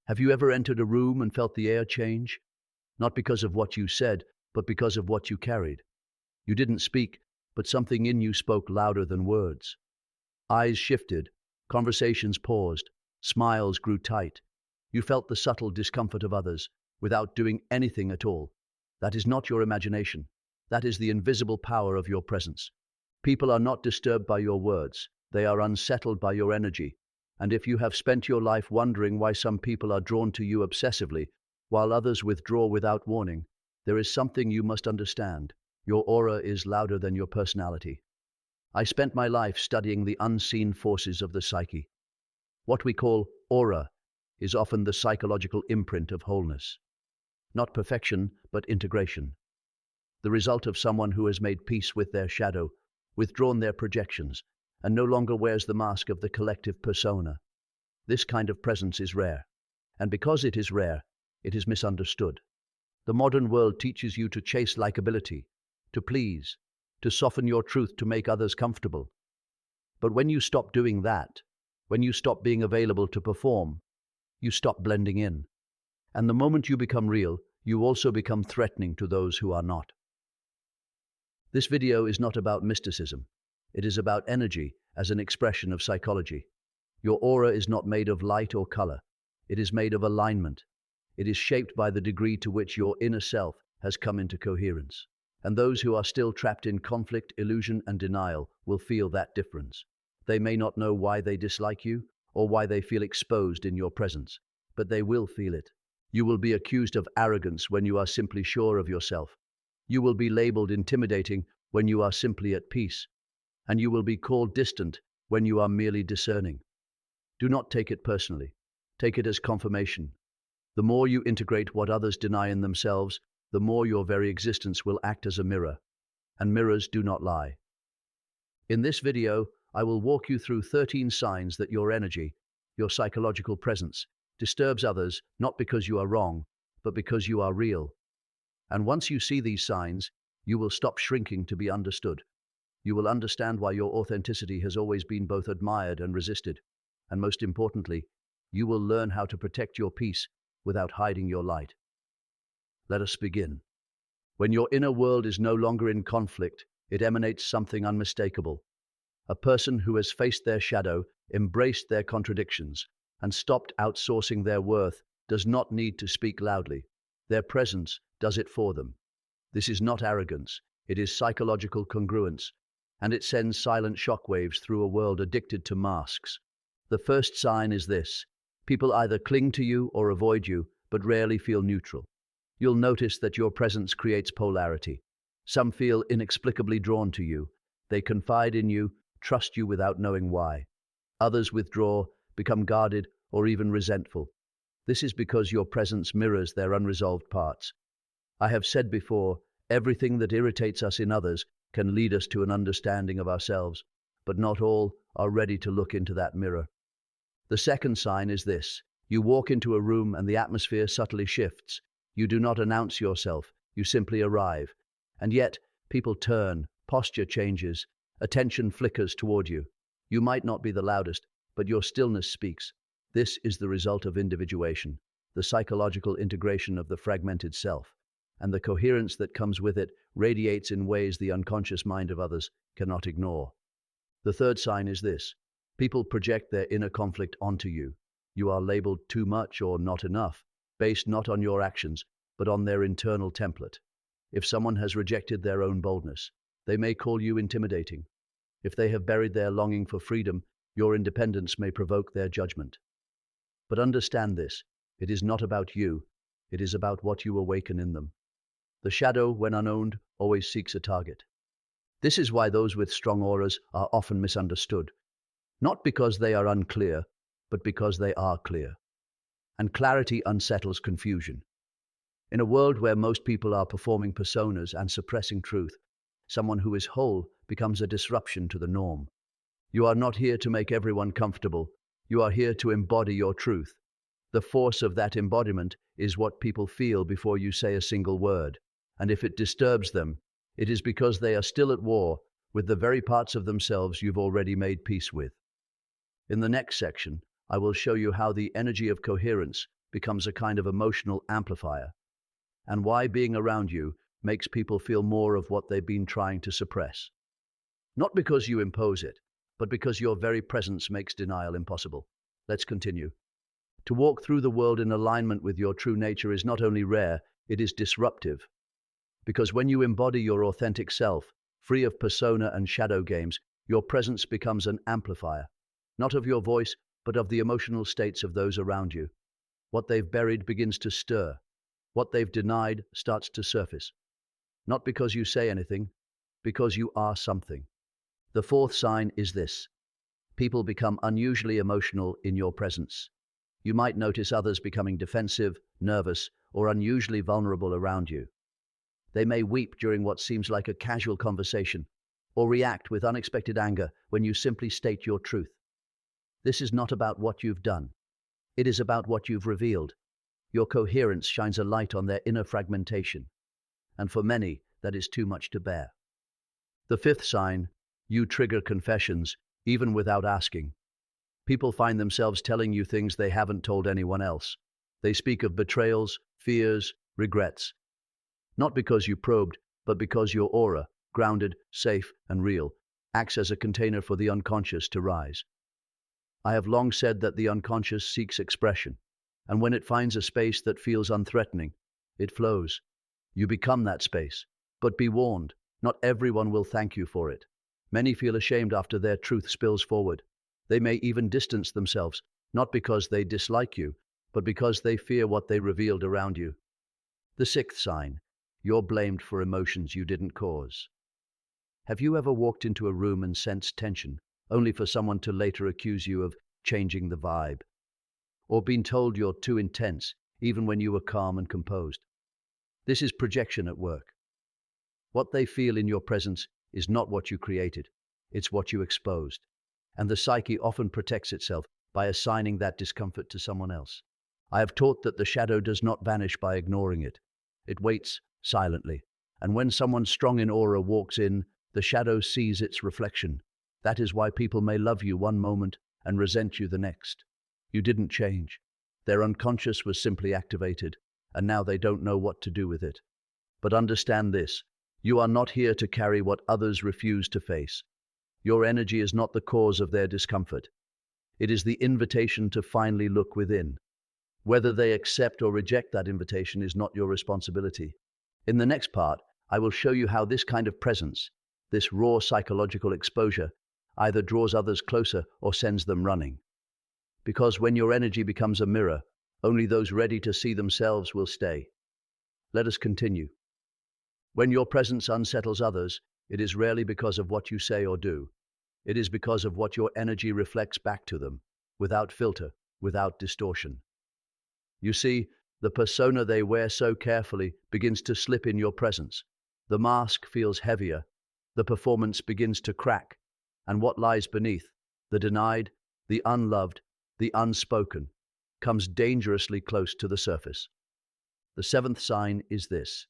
Have you ever entered a room and felt the air change? Not because of what you said, but because of what you carried. You didn't speak, but something in you spoke louder than words. Eyes shifted, conversations paused, smiles grew tight. You felt the subtle discomfort of others without doing anything at all. That is not your imagination. That is the invisible power of your presence. People are not disturbed by your words. They are unsettled by your energy. And if you have spent your life wondering why some people are drawn to you obsessively, while others withdraw without warning, there is something you must understand. Your aura is louder than your personality. I spent my life studying the unseen forces of the psyche. What we call aura is often the psychological imprint of wholeness. Not perfection, but integration. The result of someone who has made peace with their shadow, withdrawn their projections, and no longer wears the mask of the collective persona. This kind of presence is rare. And because it is rare, it is misunderstood. The modern world teaches you to chase likability, to please, to soften your truth to make others comfortable. But when you stop doing that, when you stop being available to perform, you stop blending in. And the moment you become real, you also become threatening to those who are not. This video is not about mysticism. It is about energy as an expression of psychology. Your aura is not made of light or color. It is made of alignment. It is shaped by the degree to which your inner self has come into coherence. And those who are still trapped in conflict, illusion, and denial will feel that difference. They may not know why they dislike you or why they feel exposed in your presence, but they will feel it. You will be accused of arrogance when you are simply sure of yourself. You will be labeled intimidating when you are simply at peace. And you will be called distant when you are merely discerning. Do not take it personally. Take it as confirmation. The more you integrate what others deny in themselves, the more your very existence will act as a mirror. And mirrors do not lie. In this video, I will walk you through 13 signs that your energy, your psychological presence, disturbs others not because you are wrong, but because you are real. And once you see these signs, you will stop shrinking to be understood. You will understand why your authenticity has always been both admired and resisted. And most importantly, you will learn how to protect your peace without hiding your light. Let us begin. When your inner world is no longer in conflict, it emanates something unmistakable. A person who has faced their shadow, embraced their contradictions, and stopped outsourcing their worth does not need to speak loudly. Their presence does it for them. This is not arrogance, it is psychological congruence, and it sends silent shockwaves through a world addicted to masks. The first sign is this: people either cling to you or avoid you, but rarely feel neutral. You'll notice that your presence creates polarity. Some feel inexplicably drawn to you. They confide in you, trust you without knowing why. Others withdraw, become guarded, or even resentful. This is because your presence mirrors their unresolved parts. I have said before, everything that irritates us in others can lead us to an understanding of ourselves, but not all are ready to look into that mirror. The second sign is this: you walk into a room and the atmosphere subtly shifts. You do not announce yourself, you simply arrive. And yet, people turn, posture changes, attention flickers toward you. You might not be the loudest, but your stillness speaks. This is the result of individuation, the psychological integration of the fragmented self, and the coherence that comes with it radiates in ways the unconscious mind of others cannot ignore. The third sign is this: people project their inner conflict onto you. You are labeled too much or not enough, based not on your actions, but on their internal template. If someone has rejected their own boldness, they may call you intimidating. If they have buried their longing for freedom, your independence may provoke their judgment. But understand this: it is not about you, it is about what you awaken in them. The shadow, when unowned, always seeks a target. This is why those with strong auras are often misunderstood. Not because they are unclear, but because they are clear. And clarity unsettles confusion. In a world where most people are performing personas and suppressing truth, someone who is whole becomes a disruption to the norm. You are not here to make everyone comfortable. You are here to embody your truth. The force of that embodiment is what people feel before you say a single word. And if it disturbs them, it is because they are still at war with the very parts of themselves you've already made peace with. In the next section, I will show you how the energy of coherence becomes a kind of emotional amplifier, and why being around you makes people feel more of what they've been trying to suppress. Not because you impose it, but because your very presence makes denial impossible. Let's continue. To walk through the world in alignment with your true nature is not only rare, it is disruptive. Because when you embody your authentic self, free of persona and shadow games, your presence becomes an amplifier, not of your voice, but of the emotional states of those around you. What they've buried begins to stir. What they've denied starts to surface. Not because you say anything, because you are something. The fourth sign is this. People become unusually emotional in your presence. You might notice others becoming defensive, nervous, or unusually vulnerable around you. They may weep during what seems like a casual conversation, or react with unexpected anger when you simply state your truth. This is not about what you've done. It is about what you've revealed. Your coherence shines a light on their inner fragmentation, and for many, that is too much to bear. The fifth sign, you trigger confessions, even without asking. People find themselves telling you things they haven't told anyone else. They speak of betrayals, fears, regrets. Not because you probed, but because your aura, grounded, safe, and real, acts as a container for the unconscious to rise. I have long said that the unconscious seeks expression, and when it finds a space that feels unthreatening, it flows. You become that space. But be warned, not everyone will thank you for it. Many feel ashamed after their truth spills forward. They may even distance themselves, not because they dislike you, but because they fear what they revealed around you. The sixth sign, you're blamed for emotions you didn't cause. Have you ever walked into a room and sensed tension, only for someone to later accuse you of changing the vibe? Or been told you're too intense, even when you were calm and composed? This is projection at work. What they feel in your presence is not what you created, it's what you exposed. And the psyche often protects itself by assigning that discomfort to someone else. I have taught that the shadow does not vanish by ignoring it. It waits silently, and when someone strong in aura walks in, the shadow sees its reflection. That is why people may love you one moment and resent you the next. You didn't change. Their unconscious was simply activated, and now they don't know what to do with it. But understand this, you are not here to carry what others refuse to face. Your energy is not the cause of their discomfort. It is the invitation to finally look within. Whether they accept or reject that invitation is not your responsibility. In the next part, I will show you how this kind of presence, this raw psychological exposure, either draws others closer or sends them running. Because when your energy becomes a mirror, only those ready to see themselves will stay. Let us continue. When your presence unsettles others, it is rarely because of what you say or do. It is because of what your energy reflects back to them, without filter, without distortion. You see, the persona they wear so carefully begins to slip in your presence. The mask feels heavier, the performance begins to crack, and what lies beneath, the denied, the unloved, the unspoken, comes dangerously close to the surface. The seventh sign is this.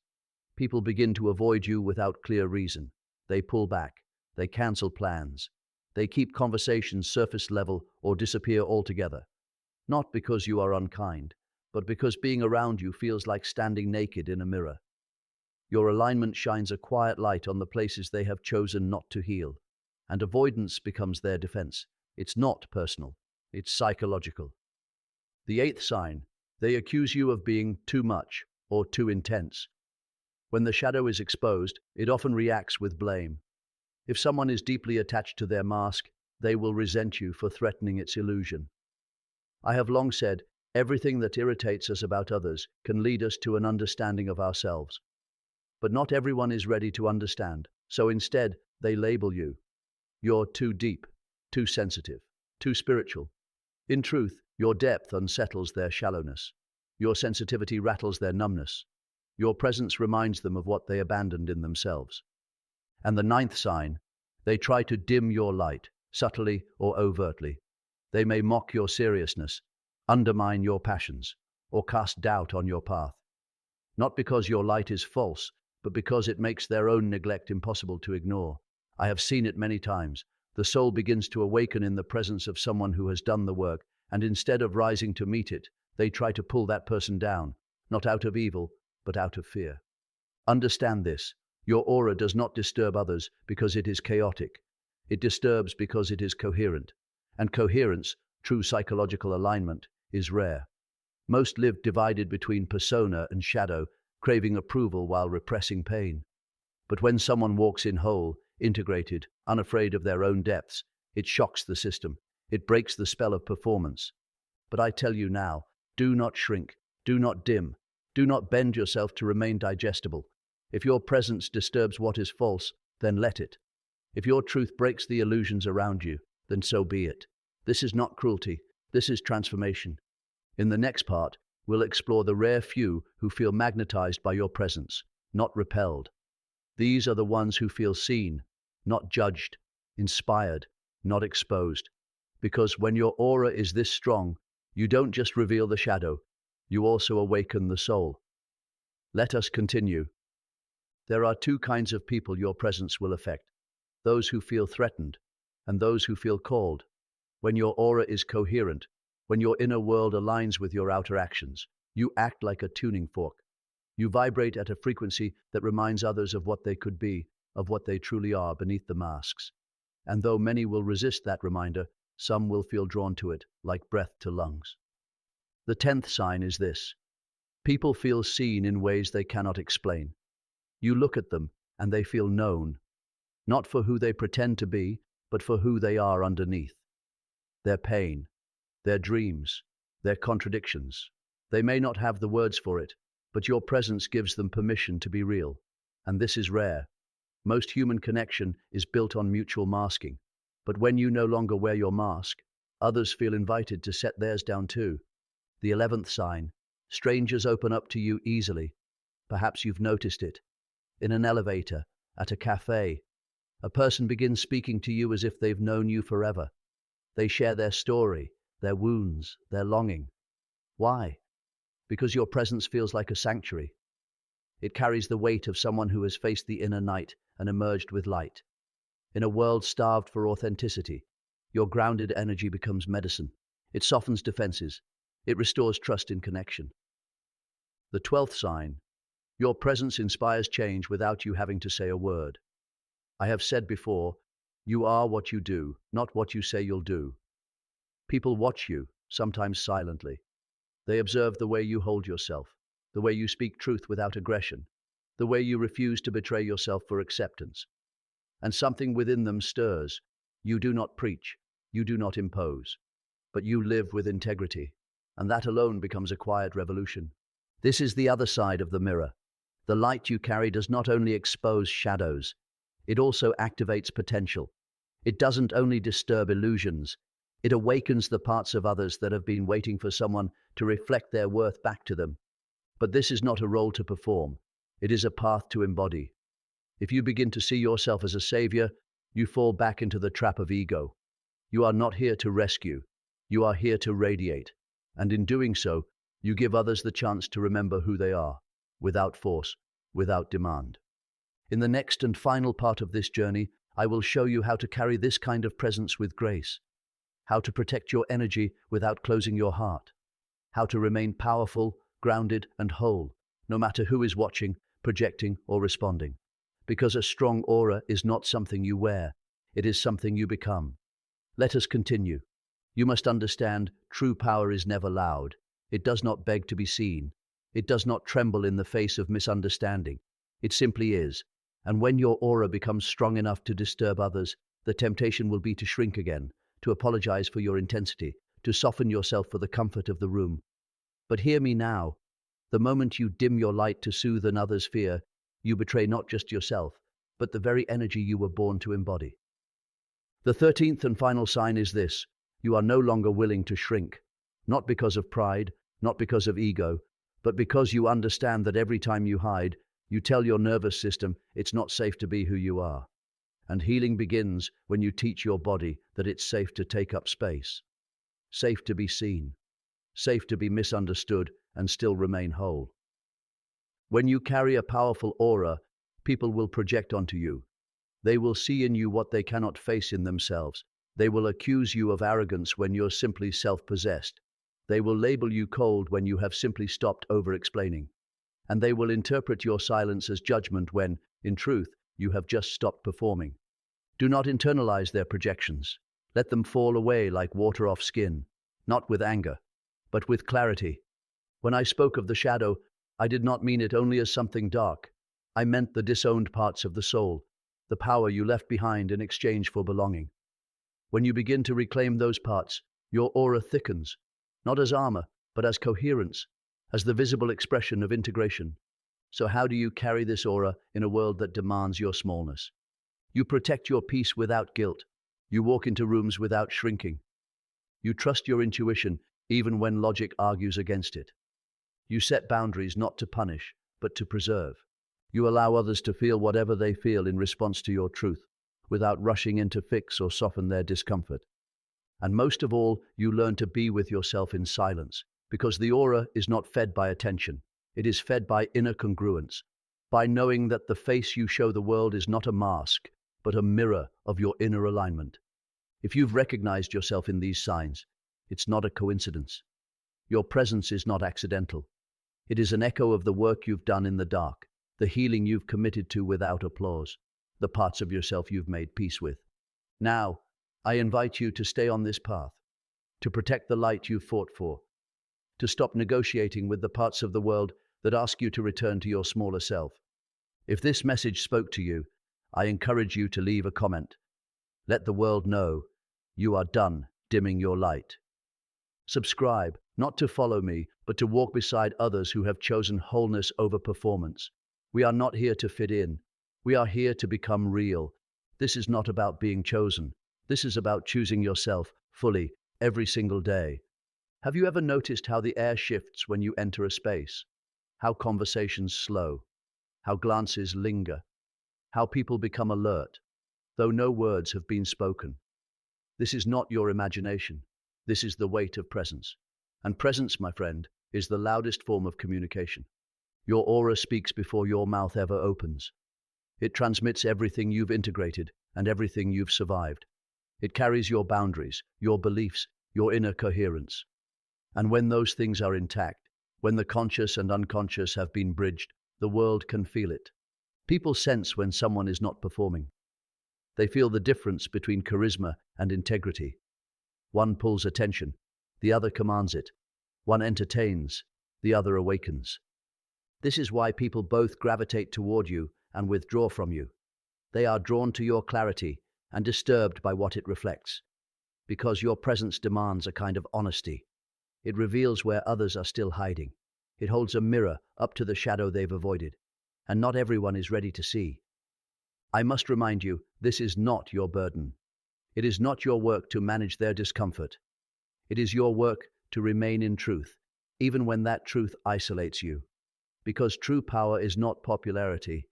People begin to avoid you without clear reason. They pull back, they cancel plans, they keep conversations surface level or disappear altogether. Not because you are unkind, but because being around you feels like standing naked in a mirror. Your alignment shines a quiet light on the places they have chosen not to heal, and avoidance becomes their defense. It's not personal, it's psychological. The eighth sign, they accuse you of being too much or too intense. When the shadow is exposed, it often reacts with blame. If someone is deeply attached to their mask, they will resent you for threatening its illusion. I have long said, everything that irritates us about others can lead us to an understanding of ourselves. But not everyone is ready to understand, so instead, they label you. You're too deep, too sensitive, too spiritual. In truth, your depth unsettles their shallowness. Your sensitivity rattles their numbness. Your presence reminds them of what they abandoned in themselves. And the ninth sign, they try to dim your light, subtly or overtly. They may mock your seriousness, undermine your passions, or cast doubt on your path. Not because your light is false, but because it makes their own neglect impossible to ignore. I have seen it many times. The soul begins to awaken in the presence of someone who has done the work, and instead of rising to meet it, They try to pull that person down, not out of evil, but out of fear. Understand this. Your aura does not disturb others because it is chaotic. It disturbs because it is coherent. And coherence, true psychological alignment, is rare. Most live divided between persona and shadow, craving approval while repressing pain. But when someone walks in whole, integrated, unafraid of their own depths, it shocks the system. It breaks the spell of performance. But I tell you now, do not shrink, do not dim, do not bend yourself to remain digestible. If your presence disturbs what is false, then let it. If your truth breaks the illusions around you, then so be it. This is not cruelty, this is transformation. In the next part, we'll explore the rare few who feel magnetized by your presence, not repelled. These are the ones who feel seen, not judged, inspired, not exposed. Because when your aura is this strong, you don't just reveal the shadow, you also awaken the soul. Let us continue. There are two kinds of people your presence will affect: those who feel threatened and those who feel called. When your aura is coherent, when your inner world aligns with your outer actions, you act like a tuning fork. You vibrate at a frequency that reminds others of what they could be, of what they truly are beneath the masks. And though many will resist that reminder, some will feel drawn to it, like breath to lungs. The 10th sign is this: people feel seen in ways they cannot explain. You look at them, and they feel known, not for who they pretend to be, but for who they are underneath. Their pain, their dreams, their contradictions. They may not have the words for it, but your presence gives them permission to be real. And this is rare. Most human connection is built on mutual masking. But when you no longer wear your mask, others feel invited to set theirs down too. The 11th sign: strangers open up to you easily. Perhaps you've noticed it. In an elevator, at a cafe, a person begins speaking to you as if they've known you forever. They share their story, their wounds, their longing. Why? Because your presence feels like a sanctuary. It carries the weight of someone who has faced the inner night and emerged with light. In a world starved for authenticity, your grounded energy becomes medicine. It softens defenses. It restores trust in connection. The 12th sign: your presence inspires change without you having to say a word. I have said before, you are what you do, not what you say you'll do. People watch you, sometimes silently. They observe the way you hold yourself, the way you speak truth without aggression, the way you refuse to betray yourself for acceptance. And something within them stirs. You do not preach, you do not impose, but you live with integrity, and that alone becomes a quiet revolution. This is the other side of the mirror. The light you carry does not only expose shadows, it also activates potential. It doesn't only disturb illusions, it awakens the parts of others that have been waiting for someone to reflect their worth back to them. But this is not a role to perform, it is a path to embody. If you begin to see yourself as a savior, you fall back into the trap of ego. You are not here to rescue, you are here to radiate. And in doing so, you give others the chance to remember who they are, without force, without demand. In the next and final part of this journey, I will show you how to carry this kind of presence with grace, how to protect your energy without closing your heart, how to remain powerful, grounded, and whole, no matter who is watching, projecting, or responding. Because a strong aura is not something you wear, it is something you become. Let us continue. You must understand, true power is never loud. It does not beg to be seen. It does not tremble in the face of misunderstanding. It simply is. And when your aura becomes strong enough to disturb others, the temptation will be to shrink again, to apologize for your intensity, to soften yourself for the comfort of the room. But hear me now. The moment you dim your light to soothe another's fear, you betray not just yourself, but the very energy you were born to embody. The 13th and final sign is this: you are no longer willing to shrink, not because of pride, not because of ego, but because you understand that every time you hide, you tell your nervous system it's not safe to be who you are. And healing begins when you teach your body that it's safe to take up space, safe to be seen, safe to be misunderstood and still remain whole. When you carry a powerful aura, people will project onto you. They will see in you what they cannot face in themselves. They will accuse you of arrogance when you're simply self-possessed. They will label you cold when you have simply stopped over-explaining. And they will interpret your silence as judgment when, in truth, you have just stopped performing. Do not internalize their projections. Let them fall away like water off skin, not with anger, but with clarity. When I spoke of the shadow, I did not mean it only as something dark. I meant the disowned parts of the soul, the power you left behind in exchange for belonging. When you begin to reclaim those parts, your aura thickens, not as armor, but as coherence, as the visible expression of integration. So how do you carry this aura in a world that demands your smallness? You protect your peace without guilt. You walk into rooms without shrinking. You trust your intuition even when logic argues against it. You set boundaries not to punish, but to preserve. You allow others to feel whatever they feel in response to your truth, without rushing in to fix or soften their discomfort. And most of all, you learn to be with yourself in silence, because the aura is not fed by attention. It is fed by inner congruence, by knowing that the face you show the world is not a mask, but a mirror of your inner alignment. If you've recognized yourself in these signs, it's not a coincidence. Your presence is not accidental. It is an echo of the work you've done in the dark, the healing you've committed to without applause, the parts of yourself you've made peace with. Now, I invite you to stay on this path, to protect the light you've fought for, to stop negotiating with the parts of the world that ask you to return to your smaller self. If this message spoke to you, I encourage you to leave a comment. Let the world know you are done dimming your light. Subscribe, not to follow me, but to walk beside others who have chosen wholeness over performance. We are not here to fit in. We are here to become real. This is not about being chosen. This is about choosing yourself fully every single day. Have you ever noticed how the air shifts when you enter a space? How conversations slow? How glances linger? How people become alert, though no words have been spoken? This is not your imagination. This is the weight of presence. And presence, my friend, is the loudest form of communication. Your aura speaks before your mouth ever opens. It transmits everything you've integrated and everything you've survived. It carries your boundaries, your beliefs, your inner coherence. And when those things are intact, when the conscious and unconscious have been bridged, the world can feel it. People sense when someone is not performing. They feel the difference between charisma and integrity. One pulls attention, the other commands it. One entertains, the other awakens. This is why people both gravitate toward you and withdraw from you. They are drawn to your clarity and disturbed by what it reflects. Because your presence demands a kind of honesty. It reveals where others are still hiding. It holds a mirror up to the shadow they've avoided. And not everyone is ready to see. I must remind you, this is not your burden. It is not your work to manage their discomfort. It is your work to remain in truth, even when that truth isolates you. Because true power is not popularity.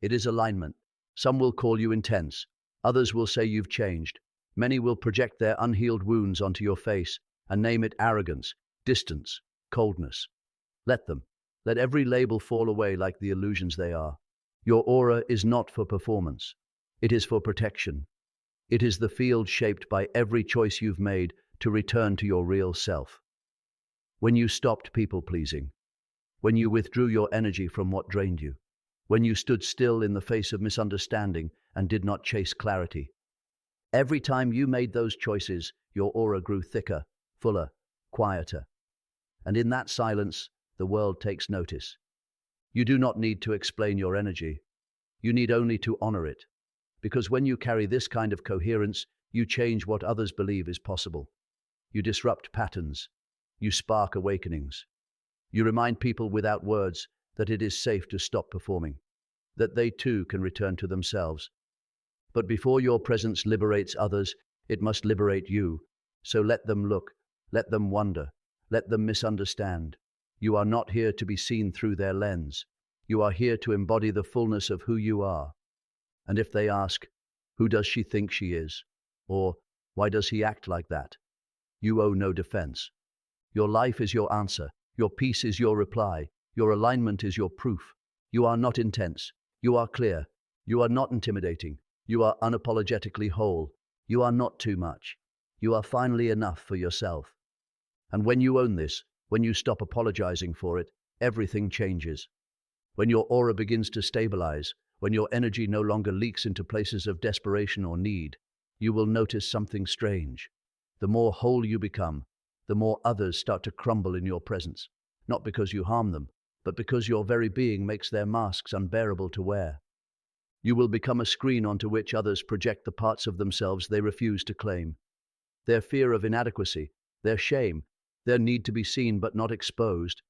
It is alignment. Some will call you intense. Others will say you've changed. Many will project their unhealed wounds onto your face and name it arrogance, distance, coldness. Let them. Let every label fall away like the illusions they are. Your aura is not for performance. It is for protection. It is the field shaped by every choice you've made to return to your real self. When you stopped people-pleasing, when you withdrew your energy from what drained you, when you stood still in the face of misunderstanding and did not chase clarity. Every time you made those choices, your aura grew thicker, fuller, quieter. And in that silence, the world takes notice. You do not need to explain your energy. You need only to honor it. Because when you carry this kind of coherence, you change what others believe is possible. You disrupt patterns. You spark awakenings. You remind people without words that it is safe to stop performing, that they too can return to themselves. But before your presence liberates others, it must liberate you. So let them look, let them wonder, let them misunderstand. You are not here to be seen through their lens. You are here to embody the fullness of who you are. And if they ask, who does she think she is? Or, why does he act like that? You owe no defense. Your life is your answer. Your peace is your reply. Your alignment is your proof. You are not intense. You are clear. You are not intimidating. You are unapologetically whole. You are not too much. You are finally enough for yourself. And when you own this, when you stop apologizing for it, everything changes. When your aura begins to stabilize, when your energy no longer leaks into places of desperation or need, you will notice something strange. The more whole you become, the more others start to crumble in your presence, not because you harm them, but because your very being makes their masks unbearable to wear. You will become a screen onto which others project the parts of themselves they refuse to claim. Their fear of inadequacy, their shame, their need to be seen but not exposed,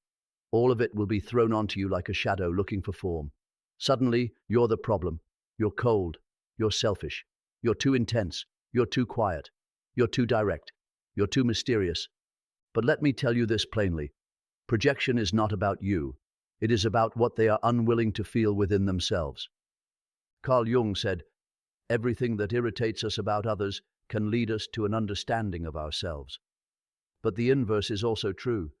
all of it will be thrown onto you like a shadow looking for form. Suddenly, you're the problem. You're cold. You're selfish. You're too intense. You're too quiet. You're too direct. You're too mysterious. But let me tell you this plainly. Projection is not about you. It is about what they are unwilling to feel within themselves. Carl Jung said, "Everything that irritates us about others can lead us to an understanding of ourselves." But the inverse is also true.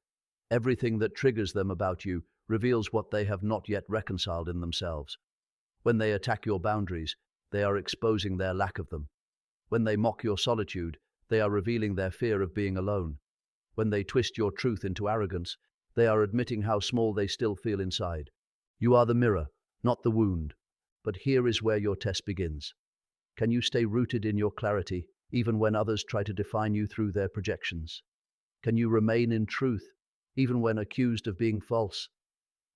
Everything that triggers them about you reveals what they have not yet reconciled in themselves. When they attack your boundaries, they are exposing their lack of them. When they mock your solitude, they are revealing their fear of being alone. When they twist your truth into arrogance, they are admitting how small they still feel inside. You are the mirror, not the wound. But here is where your test begins. Can you stay rooted in your clarity, even when others try to define you through their projections? Can you remain in truth, even when accused of being false?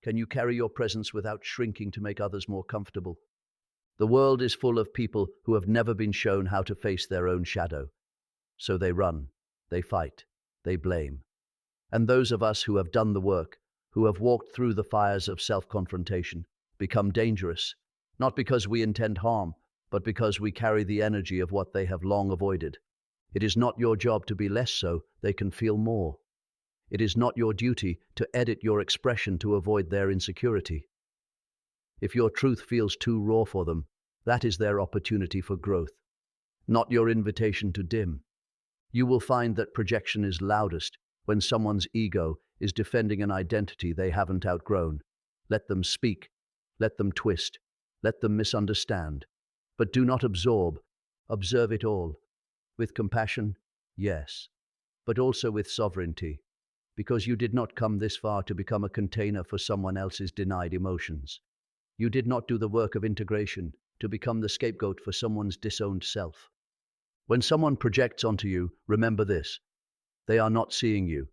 Can you carry your presence without shrinking to make others more comfortable? The world is full of people who have never been shown how to face their own shadow. So they run, they fight, they blame. And those of us who have done the work, who have walked through the fires of self-confrontation, become dangerous, not because we intend harm, but because we carry the energy of what they have long avoided. It is not your job to be less so they can feel more. It is not your duty to edit your expression to avoid their insecurity. If your truth feels too raw for them, that is their opportunity for growth, not your invitation to dim. You will find that projection is loudest when someone's ego is defending an identity they haven't outgrown. Let them speak, let them twist, let them misunderstand. But do not absorb, observe it all. With compassion, yes, but also with sovereignty, because you did not come this far to become a container for someone else's denied emotions. You did not do the work of integration to become the scapegoat for someone's disowned self. When someone projects onto you, remember this. They are not seeing you.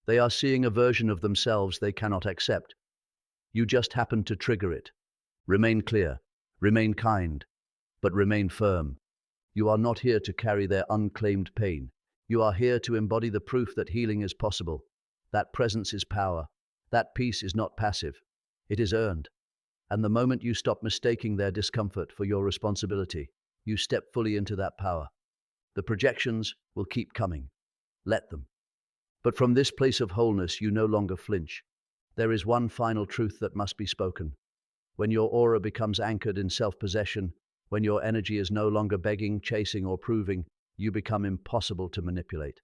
They are seeing a version of themselves they cannot accept. You just happen to trigger it. Remain clear, remain kind, but remain firm. You are not here to carry their unclaimed pain. You are here to embody the proof that healing is possible. That presence is power. That peace is not passive. It is earned. And the moment you stop mistaking their discomfort for your responsibility, you step fully into that power. The projections will keep coming. Let them. But from this place of wholeness, you no longer flinch. There is one final truth that must be spoken. When your aura becomes anchored in self-possession, when your energy is no longer begging, chasing, or proving, you become impossible to manipulate.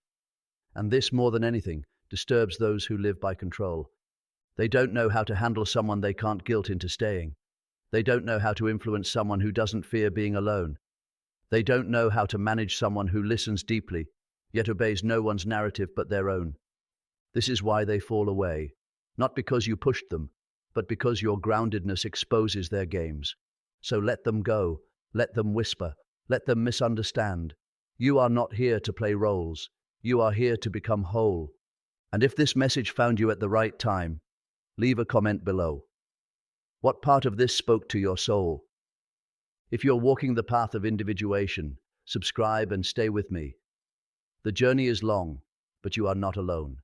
And this, more than anything, disturbs those who live by control. They don't know how to handle someone they can't guilt into staying. They don't know how to influence someone who doesn't fear being alone. They don't know how to manage someone who listens deeply, yet obeys no one's narrative but their own. This is why they fall away, not because you pushed them, but because your groundedness exposes their games. So let them go, let them whisper, let them misunderstand. You are not here to play roles. You are here to become whole. And if this message found you at the right time, leave a comment below. What part of this spoke to your soul? If you're walking the path of individuation, subscribe and stay with me. The journey is long, but you are not alone.